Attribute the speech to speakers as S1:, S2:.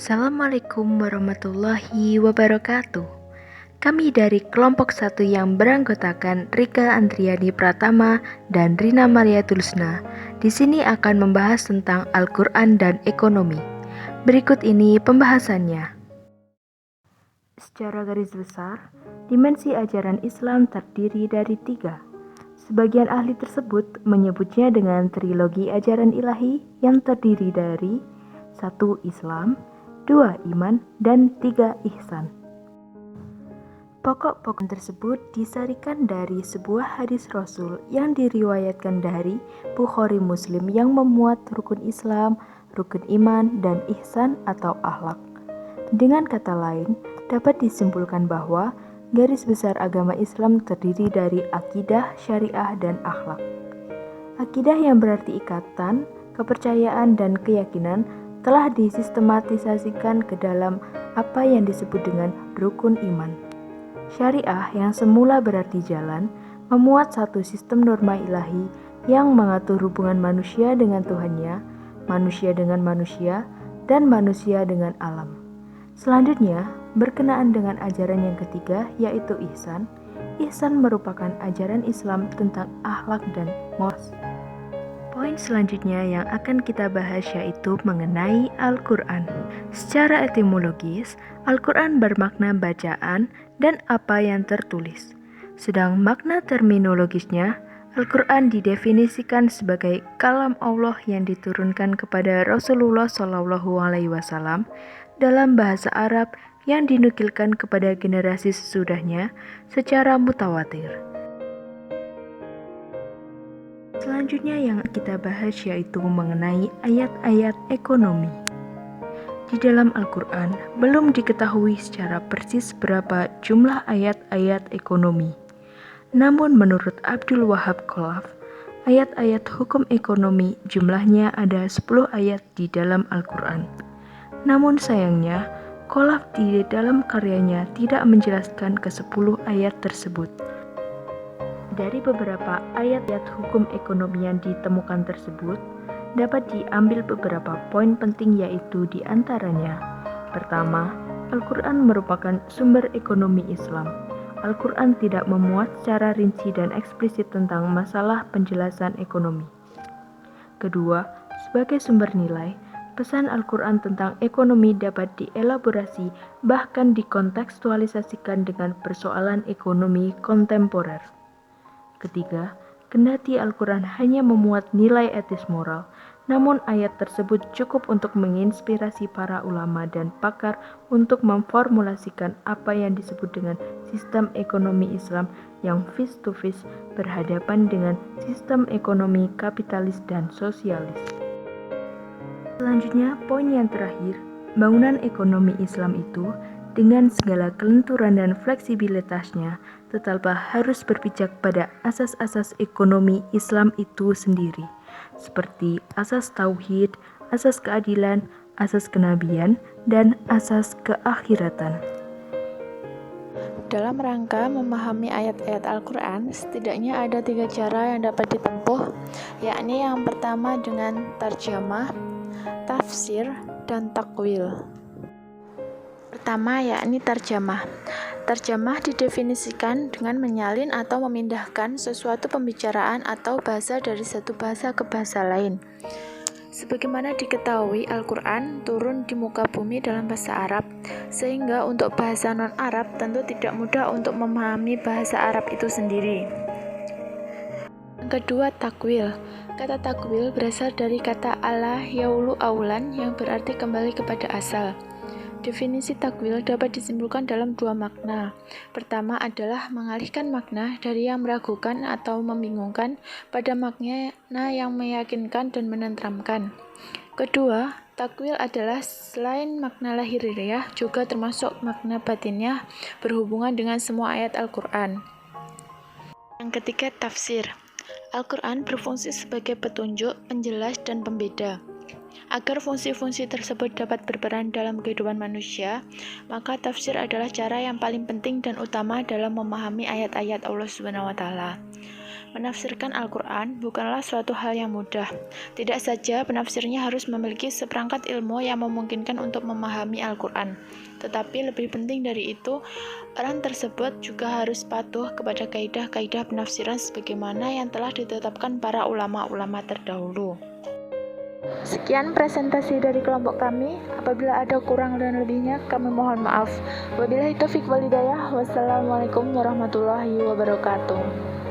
S1: Assalamualaikum warahmatullahi wabarakatuh. Kami dari kelompok 1 yang beranggotakan Rika Andriani Pratama dan Rina Maria Tulusna di sini akan membahas tentang Al-Quran dan ekonomi. Berikut ini pembahasannya. Secara garis besar, dimensi ajaran Islam terdiri dari 3. Sebagian ahli tersebut menyebutnya dengan trilogi ajaran ilahi yang terdiri dari 1. Islam, 2. Iman, dan 3. Ihsan. Pokok-pokok tersebut disarikan dari sebuah hadis Rasul yang diriwayatkan dari Bukhari Muslim yang memuat rukun Islam, rukun iman, dan ihsan atau akhlak. Dengan kata lain, dapat disimpulkan bahwa garis besar agama Islam terdiri dari akidah, syariah, dan akhlak. Akidah yang berarti ikatan, kepercayaan, dan keyakinan telah disistematisasikan ke dalam apa yang disebut dengan rukun iman. Syariah yang semula berarti jalan, memuat satu sistem norma ilahi yang mengatur hubungan manusia dengan Tuhannya, manusia dengan manusia, dan manusia dengan alam. Selanjutnya, berkenaan dengan ajaran yang ketiga yaitu ihsan. Ihsan merupakan ajaran Islam tentang akhlak dan moral. Poin selanjutnya yang akan kita bahas yaitu mengenai Al-Quran. Secara etimologis, Al-Quran bermakna bacaan dan apa yang tertulis. Sedang makna terminologisnya, Al-Quran didefinisikan sebagai kalam Allah yang diturunkan kepada Rasulullah SAW dalam bahasa Arab yang dinukilkan kepada generasi sesudahnya secara mutawatir. Selanjutnya yang kita bahas yaitu mengenai ayat-ayat ekonomi. Di dalam Al-Quran belum diketahui secara persis berapa jumlah ayat-ayat ekonomi. Namun menurut Abdul Wahab Khalaf, ayat-ayat hukum ekonomi jumlahnya ada 10 ayat di dalam Al-Quran. Namun sayangnya, Khalaf di dalam karyanya tidak menjelaskan ke-10 ayat tersebut. Dari beberapa ayat-ayat hukum ekonomi yang ditemukan tersebut, dapat diambil beberapa poin penting yaitu diantaranya. Pertama, Al-Quran merupakan sumber ekonomi Islam. Al-Quran tidak memuat secara rinci dan eksplisit tentang masalah penjelasan ekonomi. Kedua, sebagai sumber nilai, pesan Al-Quran tentang ekonomi dapat dielaborasi bahkan dikontekstualisasikan dengan persoalan ekonomi kontemporer. Ketiga, kendati Al-Quran hanya memuat nilai etis moral, namun ayat tersebut cukup untuk menginspirasi para ulama dan pakar untuk memformulasikan apa yang disebut dengan sistem ekonomi Islam yang face to face berhadapan dengan sistem ekonomi kapitalis dan sosialis. Selanjutnya, poin yang terakhir, bangunan ekonomi Islam itu dengan segala kelenturan dan fleksibilitasnya, tetaplah harus berpijak pada asas-asas ekonomi Islam itu sendiri, seperti asas tauhid, asas keadilan, asas kenabian, dan asas keakhiratan.
S2: Dalam rangka memahami ayat-ayat Al-Quran, setidaknya ada 3 cara yang dapat ditempuh, yakni yang pertama dengan tarjamah, tafsir, dan takwil. Pertama yakni tarjamah. Tarjamah didefinisikan dengan menyalin atau memindahkan sesuatu pembicaraan atau bahasa dari satu bahasa ke bahasa lain. Sebagaimana diketahui, Al-Quran turun di muka bumi dalam bahasa Arab, sehingga untuk bahasa non-Arab tentu tidak mudah untuk memahami bahasa Arab itu sendiri. Yang kedua, takwil. Kata takwil berasal dari kata ala yaulu aulan yang berarti kembali kepada asal. Definisi takwil dapat disimpulkan dalam 2 makna. Pertama adalah mengalihkan makna dari yang meragukan atau membingungkan pada makna yang meyakinkan dan menenteramkan. Kedua, takwil adalah selain makna lahiriah juga termasuk makna batinnya berhubungan dengan semua ayat Al-Quran. Yang ketiga, tafsir. Al-Quran berfungsi sebagai petunjuk, penjelas, dan pembeda. Agar fungsi-fungsi tersebut dapat berperan dalam kehidupan manusia, maka tafsir adalah cara yang paling penting dan utama dalam memahami ayat-ayat Allah SWT. Menafsirkan Al-Quran bukanlah suatu hal yang mudah. Tidak saja penafsirnya harus memiliki seperangkat ilmu yang memungkinkan untuk memahami Al-Quran, tetapi lebih penting dari itu, orang tersebut juga harus patuh kepada kaidah-kaidah penafsiran sebagaimana yang telah ditetapkan para ulama-ulama terdahulu. Sekian presentasi dari kelompok kami. Apabila ada kurang dan lebihnya, kami mohon maaf. Wabillahi taufiq wal hidayah. Wassalamualaikum warahmatullahi wabarakatuh.